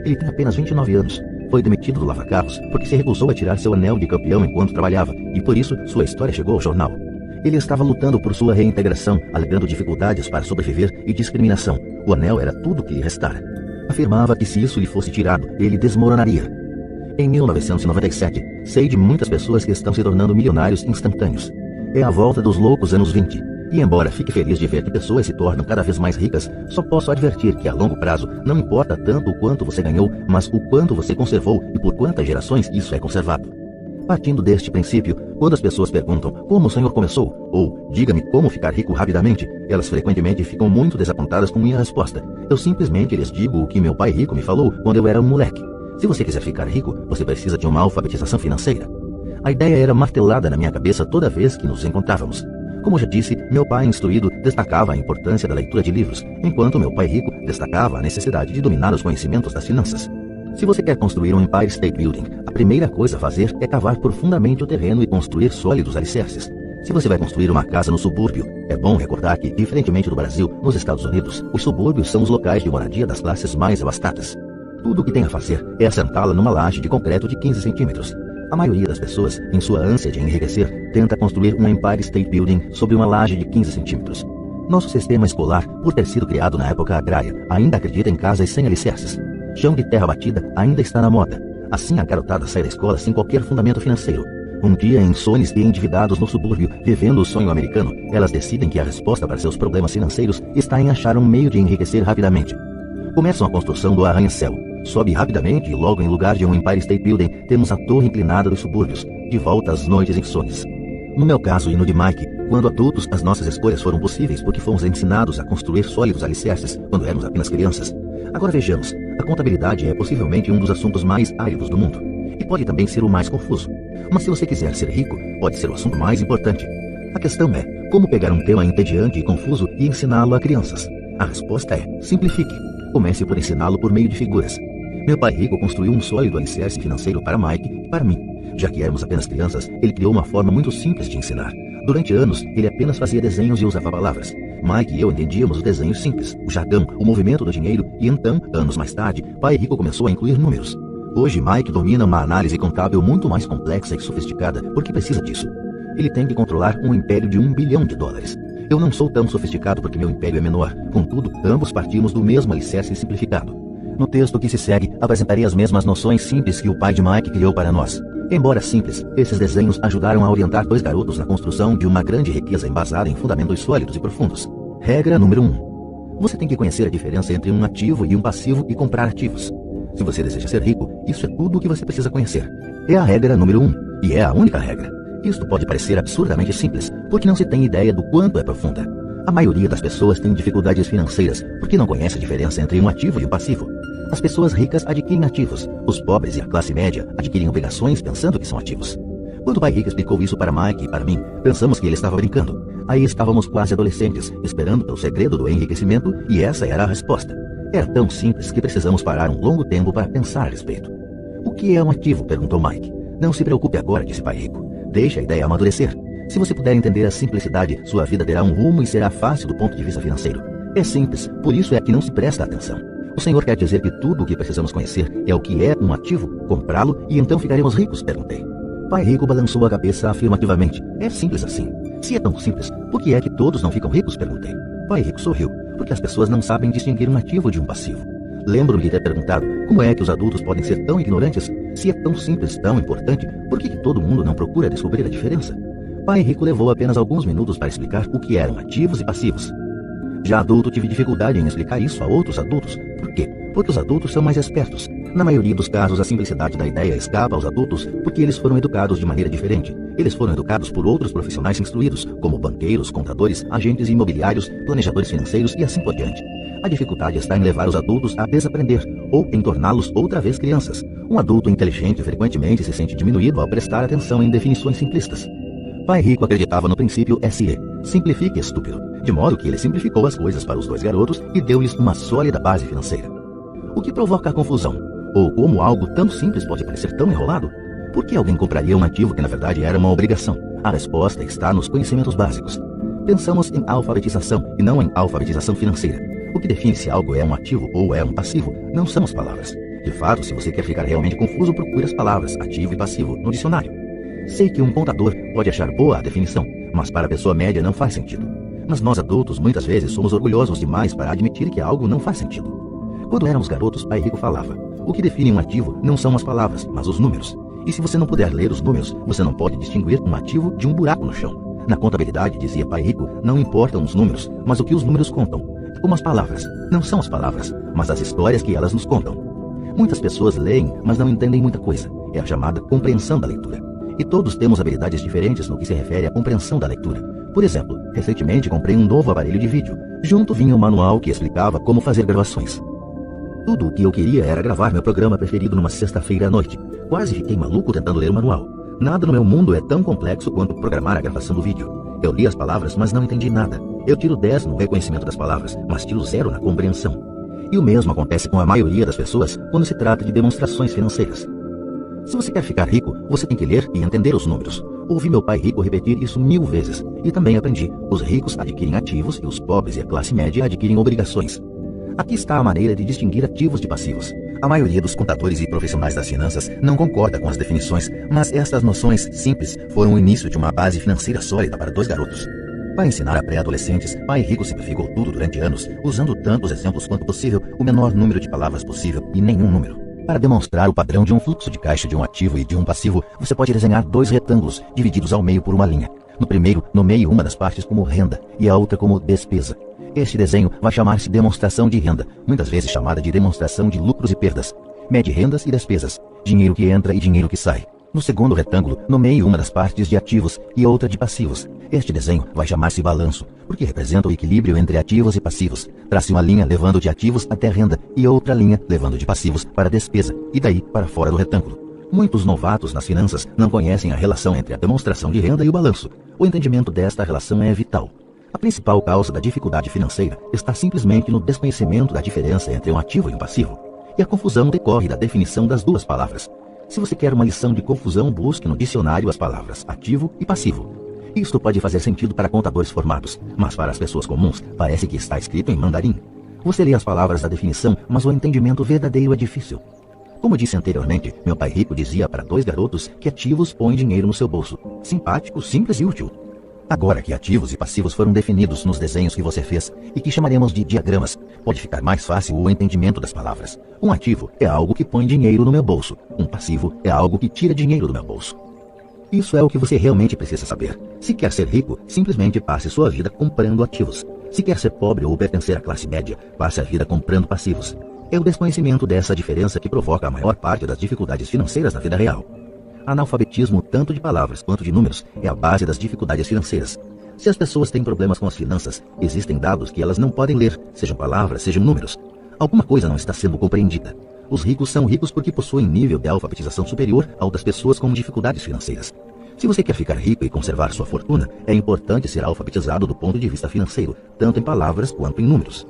Speaker 1: Ele tem apenas 29 anos. Foi demitido do lava-carros porque se recusou a tirar seu anel de campeão enquanto trabalhava, e por isso sua história chegou ao jornal. Ele estava lutando por sua reintegração, alegando dificuldades para sobreviver e discriminação. O anel era tudo o que lhe restara. Afirmava que se isso lhe fosse tirado, ele desmoronaria. Em 1997, sei de muitas pessoas que estão se tornando milionários instantâneos. É a volta dos loucos anos 20. E embora fique feliz de ver que pessoas se tornam cada vez mais ricas, só posso advertir que a longo prazo não importa tanto o quanto você ganhou, mas o quanto você conservou e por quantas gerações isso é conservado. Partindo deste princípio, quando as pessoas perguntam como o senhor começou, ou diga-me como ficar rico rapidamente, elas frequentemente ficam muito desapontadas com minha resposta. Eu simplesmente lhes digo o que meu pai rico me falou quando eu era um moleque. Se você quiser ficar rico, você precisa de uma alfabetização financeira. A ideia era martelada na minha cabeça toda vez que nos encontrávamos. Como já disse, meu pai instruído destacava a importância da leitura de livros, enquanto meu pai rico destacava a necessidade de dominar os conhecimentos das finanças. Se você quer construir um Empire State Building, a primeira coisa a fazer é cavar profundamente o terreno e construir sólidos alicerces. Se você vai construir uma casa no subúrbio, é bom recordar que, diferentemente do Brasil, nos Estados Unidos, os subúrbios são os locais de moradia das classes mais abastadas. Tudo o que tem a fazer é assentá-la numa laje de concreto de 15 centímetros. A maioria das pessoas, em sua ânsia de enriquecer, tenta construir um Empire State Building sobre uma laje de 15 centímetros. Nosso sistema escolar, por ter sido criado na época agrária, ainda acredita em casas sem alicerces. Chão de terra batida ainda está na moda. Assim a garotada sai da escola sem qualquer fundamento financeiro. Um dia, insones e endividados no subúrbio, vivendo o sonho americano, elas decidem que a resposta para seus problemas financeiros está em achar um meio de enriquecer rapidamente. Começam a construção do arranha-céu. Sobe rapidamente e logo em lugar de um Empire State Building temos a torre inclinada dos subúrbios, de volta às noites insones. No meu caso e no de Mike, quando adultos as nossas escolhas foram possíveis porque fomos ensinados a construir sólidos alicerces quando éramos apenas crianças. Agora vejamos, a contabilidade é possivelmente um dos assuntos mais áridos do mundo, e pode também ser o mais confuso. Mas se você quiser ser rico, pode ser o assunto mais importante. A questão é, como pegar um tema entediante e confuso e ensiná-lo a crianças? A resposta é, simplifique. Comece por ensiná-lo por meio de figuras. Meu pai rico construiu um sólido alicerce financeiro para Mike e para mim. Já que éramos apenas crianças, ele criou uma forma muito simples de ensinar. Durante anos, ele apenas fazia desenhos e usava palavras. Mike e eu entendíamos os desenhos simples, o jargão, o movimento do dinheiro e então, anos mais tarde, pai rico começou a incluir números. Hoje, Mike domina uma análise contábil muito mais complexa e sofisticada porque precisa disso. Ele tem que controlar um império de $1 bilhão. Eu não sou tão sofisticado porque meu império é menor. Contudo, ambos partimos do mesmo alicerce simplificado. No texto que se segue, apresentarei as mesmas noções simples que o pai de Mike criou para nós. Embora simples, esses desenhos ajudaram a orientar dois garotos na construção de uma grande riqueza embasada em fundamentos sólidos e profundos. Regra número 1. Você tem que conhecer a diferença entre um ativo e um passivo e comprar ativos. Se você deseja ser rico, isso é tudo o que você precisa conhecer. É a regra número 1, e é a única regra. Isto pode parecer absurdamente simples, porque não se tem ideia do quanto é profunda. A maioria das pessoas tem dificuldades financeiras porque não conhece a diferença entre um ativo e um passivo. As pessoas ricas adquirem ativos. Os pobres e a classe média adquirem obrigações pensando que são ativos. Quando o pai rico explicou isso para Mike e para mim, pensamos que ele estava brincando. Aí estávamos quase adolescentes, esperando pelo segredo do enriquecimento, e essa era a resposta. Era tão simples que precisamos parar um longo tempo para pensar a respeito. O que é um ativo? Perguntou Mike. Não se preocupe agora, disse pai rico. Deixe a ideia amadurecer. Se você puder entender a simplicidade, sua vida terá um rumo e será fácil do ponto de vista financeiro. É simples, por isso é que não se presta atenção. O Senhor quer dizer que tudo o que precisamos conhecer é o que é um ativo, comprá-lo e então ficaremos ricos? Perguntei. Pai rico balançou a cabeça afirmativamente. É simples assim. Se é tão simples, por que é que todos não ficam ricos? Perguntei. Pai rico sorriu, porque as pessoas não sabem distinguir um ativo de um passivo. Lembro-me de ter perguntado como é que os adultos podem ser tão ignorantes. Se é tão simples, tão importante, por que todo mundo não procura descobrir a diferença? Pai rico levou apenas alguns minutos para explicar o que eram ativos e passivos. Já adulto, tive dificuldade em explicar isso a outros adultos. Por quê? Porque os adultos são mais espertos. Na maioria dos casos, a simplicidade da ideia escapa aos adultos porque eles foram educados de maneira diferente. Eles foram educados por outros profissionais instruídos, como banqueiros, contadores, agentes imobiliários, planejadores financeiros e assim por diante. A dificuldade está em levar os adultos a desaprender ou em torná-los outra vez crianças. Um adulto inteligente frequentemente se sente diminuído ao prestar atenção em definições simplistas. Pai rico acreditava no princípio SE, simplifique estúpido, de modo que ele simplificou as coisas para os dois garotos e deu-lhes uma sólida base financeira. O que provoca a confusão? Ou como algo tão simples pode parecer tão enrolado? Por que alguém compraria um ativo que na verdade era uma obrigação? A resposta está nos conhecimentos básicos. Pensamos em alfabetização e não em alfabetização financeira. O que define se algo é um ativo ou é um passivo não são as palavras. De fato, se você quer ficar realmente confuso, procure as palavras ativo e passivo no dicionário. Sei que um contador pode achar boa a definição, mas para a pessoa média não faz sentido. Mas nós adultos muitas vezes somos orgulhosos demais para admitir que algo não faz sentido. Quando éramos garotos, Pai Rico falava: o que define um ativo não são as palavras, mas os números. E se você não puder ler os números, você não pode distinguir um ativo de um buraco no chão. Na contabilidade, dizia Pai Rico, não importam os números, mas o que os números contam. Como as palavras. Não são as palavras, mas as histórias que elas nos contam. Muitas pessoas leem, mas não entendem muita coisa. É a chamada compreensão da leitura. E todos temos habilidades diferentes no que se refere à compreensão da leitura. Por exemplo, recentemente comprei um novo aparelho de vídeo. Junto vinha um manual que explicava como fazer gravações. Tudo o que eu queria era gravar meu programa preferido numa sexta-feira à noite. Quase fiquei maluco tentando ler o manual. Nada no meu mundo é tão complexo quanto programar a gravação do vídeo. Eu li as palavras, mas não entendi nada. Eu tiro 10 no reconhecimento das palavras, mas tiro 0 na compreensão. E o mesmo acontece com a maioria das pessoas quando se trata de demonstrações financeiras. Se você quer ficar rico, você tem que ler e entender os números. Ouvi meu pai rico repetir isso 1000 vezes. E também aprendi: os ricos adquirem ativos e os pobres e a classe média adquirem obrigações. Aqui está a maneira de distinguir ativos de passivos. A maioria dos contadores e profissionais das finanças não concorda com as definições, mas estas noções simples foram o início de uma base financeira sólida para 2 garotos. Para ensinar a pré-adolescentes, Pai Rico simplificou tudo durante anos, usando tantos exemplos quanto possível, o menor número de palavras possível e nenhum número. Para demonstrar o padrão de um fluxo de caixa de um ativo e de um passivo, você pode desenhar 2 retângulos, divididos ao meio por uma linha. No primeiro, nomeie uma das partes como renda e a outra como despesa. Este desenho vai chamar-se demonstração de renda, muitas vezes chamada de demonstração de lucros e perdas. Mede rendas e despesas, dinheiro que entra e dinheiro que sai. No segundo retângulo, nomeie uma das partes de ativos e outra de passivos. Este desenho vai chamar-se balanço, porque representa o equilíbrio entre ativos e passivos. Trace uma linha levando de ativos até renda e outra linha levando de passivos para despesa, e daí para fora do retângulo. Muitos novatos nas finanças não conhecem a relação entre a demonstração de renda e o balanço. O entendimento desta relação é vital. A principal causa da dificuldade financeira está simplesmente no desconhecimento da diferença entre um ativo e um passivo. E a confusão decorre da definição das 2 palavras. Se você quer uma lição de confusão, busque no dicionário as palavras ativo e passivo. Isto pode fazer sentido para contadores formados, mas para as pessoas comuns parece que está escrito em mandarim. Você lê as palavras da definição, mas o entendimento verdadeiro é difícil. Como disse anteriormente, meu pai rico dizia para 2 garotos que ativos põem dinheiro no seu bolso. Simpático, simples e útil. Agora que ativos e passivos foram definidos nos desenhos que você fez e que chamaremos de diagramas, pode ficar mais fácil o entendimento das palavras. Um ativo é algo que põe dinheiro no meu bolso. Um passivo é algo que tira dinheiro do meu bolso. Isso é o que você realmente precisa saber. Se quer ser rico, simplesmente passe sua vida comprando ativos. Se quer ser pobre ou pertencer à classe média, passe a vida comprando passivos. É o desconhecimento dessa diferença que provoca a maior parte das dificuldades financeiras na vida real. Analfabetismo, tanto de palavras quanto de números, é a base das dificuldades financeiras. Se as pessoas têm problemas com as finanças, existem dados que elas não podem ler, sejam palavras, sejam números. Alguma coisa não está sendo compreendida. Os ricos são ricos porque possuem nível de alfabetização superior ao das pessoas com dificuldades financeiras. Se você quer ficar rico e conservar sua fortuna, é importante ser alfabetizado do ponto de vista financeiro, tanto em palavras quanto em números.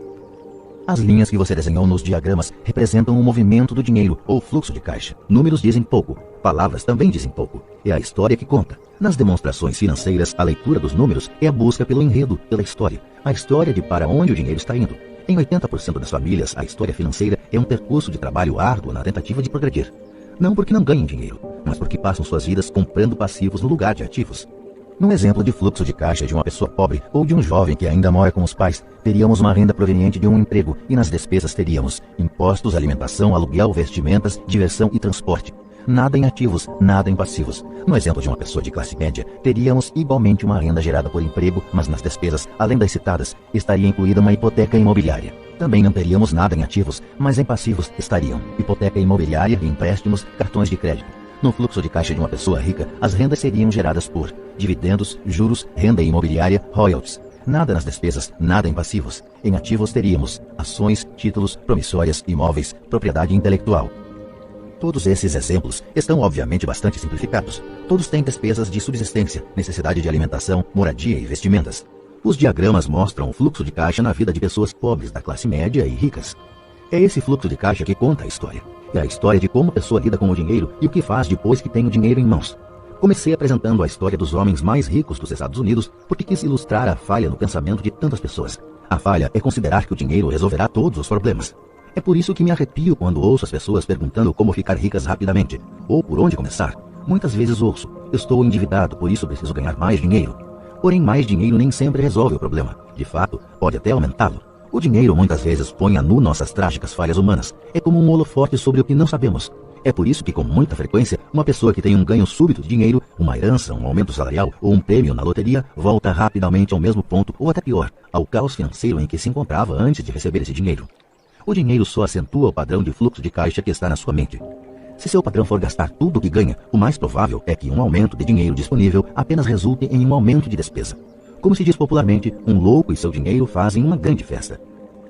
Speaker 1: As linhas que você desenhou nos diagramas representam o movimento do dinheiro ou fluxo de caixa. Números dizem pouco, palavras também dizem pouco. É a história que conta. Nas demonstrações financeiras, a leitura dos números é a busca pelo enredo, pela história. A história de para onde o dinheiro está indo. Em 80% das famílias, a história financeira é um percurso de trabalho árduo na tentativa de progredir. Não porque não ganhem dinheiro, mas porque passam suas vidas comprando passivos no lugar de ativos. Num exemplo de fluxo de caixa de uma pessoa pobre ou de um jovem que ainda mora com os pais, teríamos uma renda proveniente de um emprego e nas despesas teríamos impostos, alimentação, aluguel, vestimentas, diversão e transporte. Nada em ativos, nada em passivos. No exemplo de uma pessoa de classe média, teríamos igualmente uma renda gerada por emprego, mas nas despesas, além das citadas, estaria incluída uma hipoteca imobiliária. Também não teríamos nada em ativos, mas em passivos estariam hipoteca imobiliária, empréstimos, cartões de crédito. No fluxo de caixa de uma pessoa rica, as rendas seriam geradas por dividendos, juros, renda imobiliária, royalties. Nada nas despesas, nada em passivos. Em ativos teríamos ações, títulos, promissórias, imóveis, propriedade intelectual. Todos esses exemplos estão obviamente bastante simplificados. Todos têm despesas de subsistência, necessidade de alimentação, moradia e vestimentas. Os diagramas mostram o fluxo de caixa na vida de pessoas pobres da classe média e ricas. É esse fluxo de caixa que conta a história. É a história de como a pessoa lida com o dinheiro e o que faz depois que tem o dinheiro em mãos. Comecei apresentando a história dos homens mais ricos dos Estados Unidos porque quis ilustrar a falha no pensamento de tantas pessoas. A falha é considerar que o dinheiro resolverá todos os problemas. É por isso que me arrepio quando ouço as pessoas perguntando como ficar ricas rapidamente, ou por onde começar. Muitas vezes ouço: estou endividado, por isso preciso ganhar mais dinheiro. Porém, mais dinheiro nem sempre resolve o problema. De fato, pode até aumentá-lo. O dinheiro muitas vezes põe a nu nossas trágicas falhas humanas. É como um holofote sobre o que não sabemos. É por isso que, com muita frequência, uma pessoa que tem um ganho súbito de dinheiro, uma herança, um aumento salarial ou um prêmio na loteria, volta rapidamente ao mesmo ponto, ou até pior, ao caos financeiro em que se encontrava antes de receber esse dinheiro. O dinheiro só acentua o padrão de fluxo de caixa que está na sua mente. Se seu padrão for gastar tudo o que ganha, o mais provável é que um aumento de dinheiro disponível apenas resulte em um aumento de despesa. Como se diz popularmente, um louco e seu dinheiro fazem uma grande festa.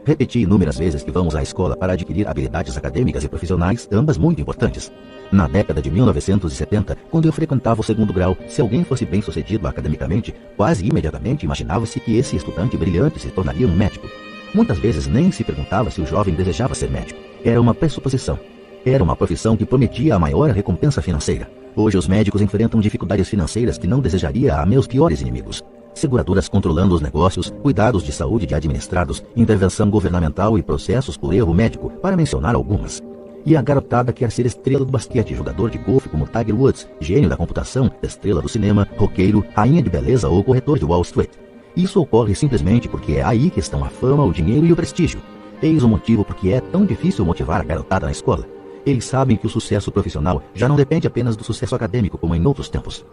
Speaker 1: Repeti inúmeras vezes que vamos à escola para adquirir habilidades acadêmicas e profissionais, ambas muito importantes. Na década de 1970, quando eu frequentava o segundo grau, se alguém fosse bem-sucedido academicamente, quase imediatamente imaginava-se que esse estudante brilhante se tornaria um médico. Muitas vezes nem se perguntava se o jovem desejava ser médico. Era uma pressuposição. Era uma profissão que prometia a maior recompensa financeira. Hoje os médicos enfrentam dificuldades financeiras que não desejaria a meus piores inimigos. Seguradoras controlando os negócios, cuidados de saúde de administrados, intervenção governamental e processos por erro médico, para mencionar algumas. E a garotada quer ser estrela do basquete, jogador de golfe como Tiger Woods, gênio da computação, estrela do cinema, roqueiro, rainha de beleza ou corretor de Wall Street. Isso ocorre simplesmente porque é aí que estão a fama, o dinheiro e o prestígio. Eis o motivo por que é tão difícil motivar a garotada na escola. Eles sabem que o sucesso profissional já não depende apenas do sucesso acadêmico como em outros tempos.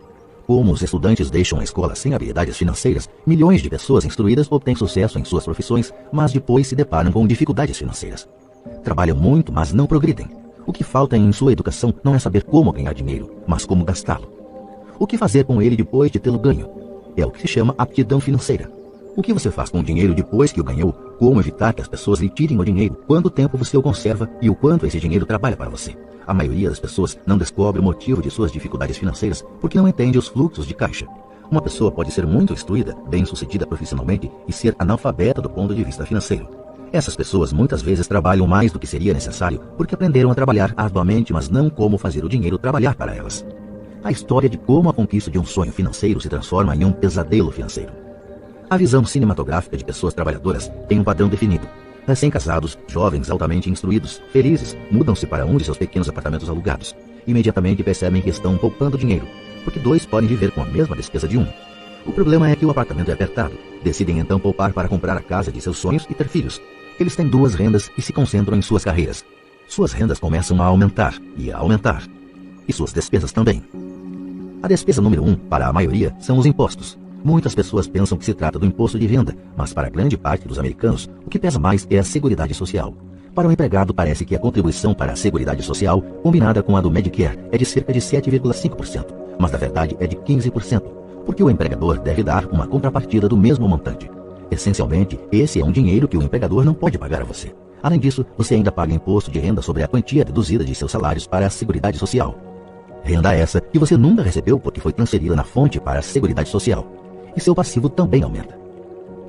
Speaker 1: Como os estudantes deixam a escola sem habilidades financeiras, milhões de pessoas instruídas obtêm sucesso em suas profissões, mas depois se deparam com dificuldades financeiras. Trabalham muito, mas não progridem. O que falta em sua educação não é saber como ganhar dinheiro, mas como gastá-lo. O que fazer com ele depois de tê-lo ganho? É o que se chama aptidão financeira. O que você faz com o dinheiro depois que o ganhou? Como evitar que as pessoas lhe tirem o dinheiro? Quanto tempo você o conserva e o quanto esse dinheiro trabalha para você? A maioria das pessoas não descobre o motivo de suas dificuldades financeiras porque não entende os fluxos de caixa. Uma pessoa pode ser muito instruída, bem-sucedida profissionalmente e ser analfabeta do ponto de vista financeiro. Essas pessoas muitas vezes trabalham mais do que seria necessário porque aprenderam a trabalhar arduamente, mas não como fazer o dinheiro trabalhar para elas. A história de como a conquista de um sonho financeiro se transforma em um pesadelo financeiro. A visão cinematográfica de pessoas trabalhadoras tem um padrão definido. Recém-casados, jovens altamente instruídos, felizes, mudam-se para um de seus pequenos apartamentos alugados. Imediatamente percebem que estão poupando dinheiro, porque dois podem viver com a mesma despesa de um. O problema é que o apartamento é apertado. Decidem então poupar para comprar a casa de seus sonhos e ter filhos. Eles têm duas rendas e se concentram em suas carreiras. Suas rendas começam a aumentar e a aumentar. E suas despesas também. A despesa número 1, para a maioria, são os impostos. Muitas pessoas pensam que se trata do imposto de renda, mas para grande parte dos americanos, o que pesa mais é a Seguridade Social. Para o empregado, parece que a contribuição para a Seguridade Social, combinada com a do Medicare, é de cerca de 7,5%, mas na verdade é de 15%, porque o empregador deve dar uma contrapartida do mesmo montante. Essencialmente, esse é um dinheiro que o empregador não pode pagar a você. Além disso, você ainda paga imposto de renda sobre a quantia deduzida de seus salários para a Seguridade Social. Renda essa que você nunca recebeu porque foi transferida na fonte para a Seguridade Social. E seu passivo também aumenta.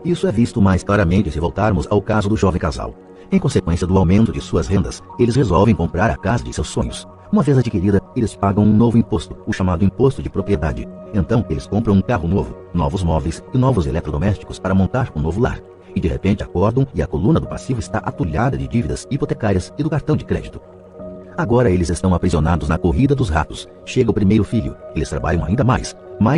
Speaker 1: Isso é visto mais claramente se voltarmos ao caso do jovem casal. Em consequência do aumento de suas rendas, eles resolvem comprar a casa de seus sonhos. Uma vez adquirida, eles pagam um novo imposto, o chamado imposto de propriedade. Então, eles compram um carro novo, novos móveis e novos eletrodomésticos para montar um novo lar. E de repente acordam e a coluna do passivo está atulhada de dívidas hipotecárias e do cartão de crédito. Agora eles estão aprisionados na corrida dos ratos. Chega o primeiro filho, eles trabalham ainda mais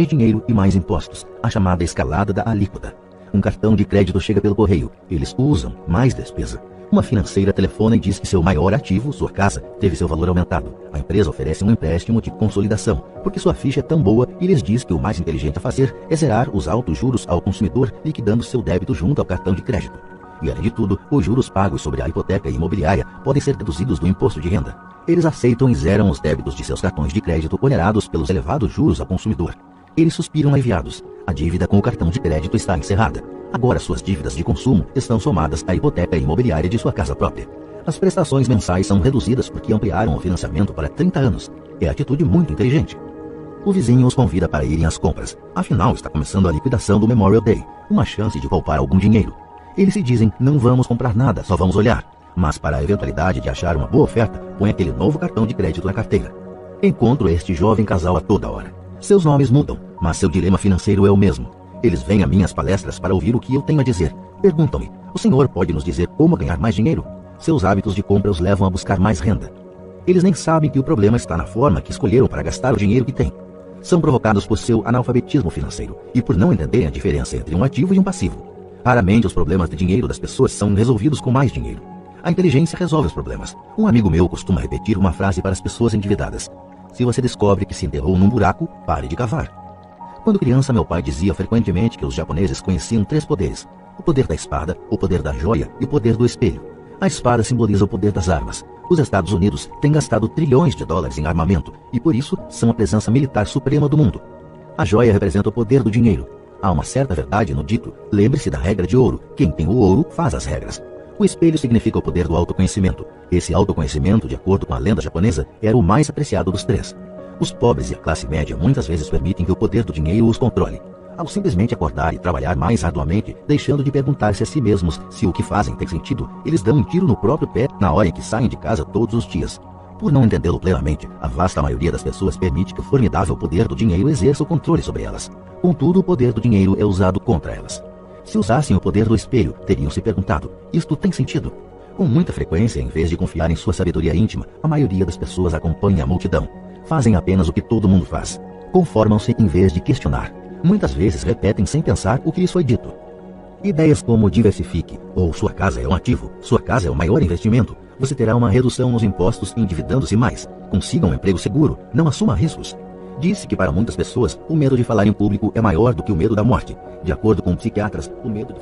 Speaker 1: dinheiro e mais impostos, a chamada escalada da alíquota. Um cartão de crédito chega pelo correio, eles usam mais despesa. Uma financeira telefona e diz que seu maior ativo, sua casa, teve seu valor aumentado. A empresa oferece um empréstimo de consolidação, porque sua ficha é tão boa e lhes diz que o mais inteligente a fazer é zerar os altos juros ao consumidor, liquidando seu débito junto ao cartão de crédito. E além de tudo, os juros pagos sobre a hipoteca imobiliária podem ser deduzidos do imposto de renda. Eles aceitam e zeram os débitos de seus cartões de crédito onerados pelos elevados juros ao consumidor. Eles suspiram aliviados. A dívida com o cartão de crédito está encerrada. Agora suas dívidas de consumo estão somadas à hipoteca imobiliária de sua casa própria. As prestações mensais são reduzidas porque ampliaram o financiamento para 30 anos. É atitude muito inteligente. O vizinho os convida para irem às compras. Afinal, está começando a liquidação do Memorial Day. Uma chance de poupar algum dinheiro. Eles se dizem, não vamos comprar nada, só vamos olhar. Mas para a eventualidade de achar uma boa oferta, põe aquele novo cartão de crédito na carteira. Encontro este jovem casal a toda hora. Seus nomes mudam, mas seu dilema financeiro é o mesmo. Eles vêm a minhas palestras para ouvir o que eu tenho a dizer. Perguntam-me, o senhor pode nos dizer como ganhar mais dinheiro? Seus hábitos de compra os levam a buscar mais renda. Eles nem sabem que o problema está na forma que escolheram para gastar o dinheiro que têm. São provocados por seu analfabetismo financeiro e por não entenderem a diferença entre um ativo e um passivo. Raramente os problemas de dinheiro das pessoas são resolvidos com mais dinheiro. A inteligência resolve os problemas. Um amigo meu costuma repetir uma frase para as pessoas endividadas: se você descobre que se enterrou num buraco, pare de cavar. Quando criança, meu pai dizia frequentemente que os japoneses conheciam 3 poderes: o poder da espada, o poder da joia e o poder do espelho. A espada simboliza o poder das armas. Os Estados Unidos têm gastado trilhões de dólares em armamento e, por isso, são a presença militar suprema do mundo. A joia representa o poder do dinheiro. Há uma certa verdade no dito: lembre-se da regra de ouro, quem tem o ouro faz as regras. O espelho significa o poder do autoconhecimento. Esse autoconhecimento, de acordo com a lenda japonesa, era o mais apreciado dos 3. Os pobres e a classe média muitas vezes permitem que o poder do dinheiro os controle. Ao simplesmente acordar e trabalhar mais arduamente, deixando de perguntar-se a si mesmos se o que fazem tem sentido, eles dão um tiro no próprio pé na hora em que saem de casa todos os dias. Por não entendê-lo plenamente, a vasta maioria das pessoas permite que o formidável poder do dinheiro exerça o controle sobre elas. Contudo, o poder do dinheiro é usado contra elas. Se usassem o poder do espelho, teriam se perguntado: isto tem sentido? Com muita frequência, em vez de confiar em sua sabedoria íntima, a maioria das pessoas acompanha a multidão. Fazem apenas o que todo mundo faz. Conformam-se em vez de questionar. Muitas vezes repetem sem pensar o que lhes foi dito. Ideias como diversifique, ou sua casa é um ativo, sua casa é o maior investimento, você terá uma redução nos impostos endividando-se mais, consiga um emprego seguro, não assuma riscos. Disse que para muitas pessoas, o medo de falar em público é maior do que o medo da morte. De acordo com psiquiatras, o medo de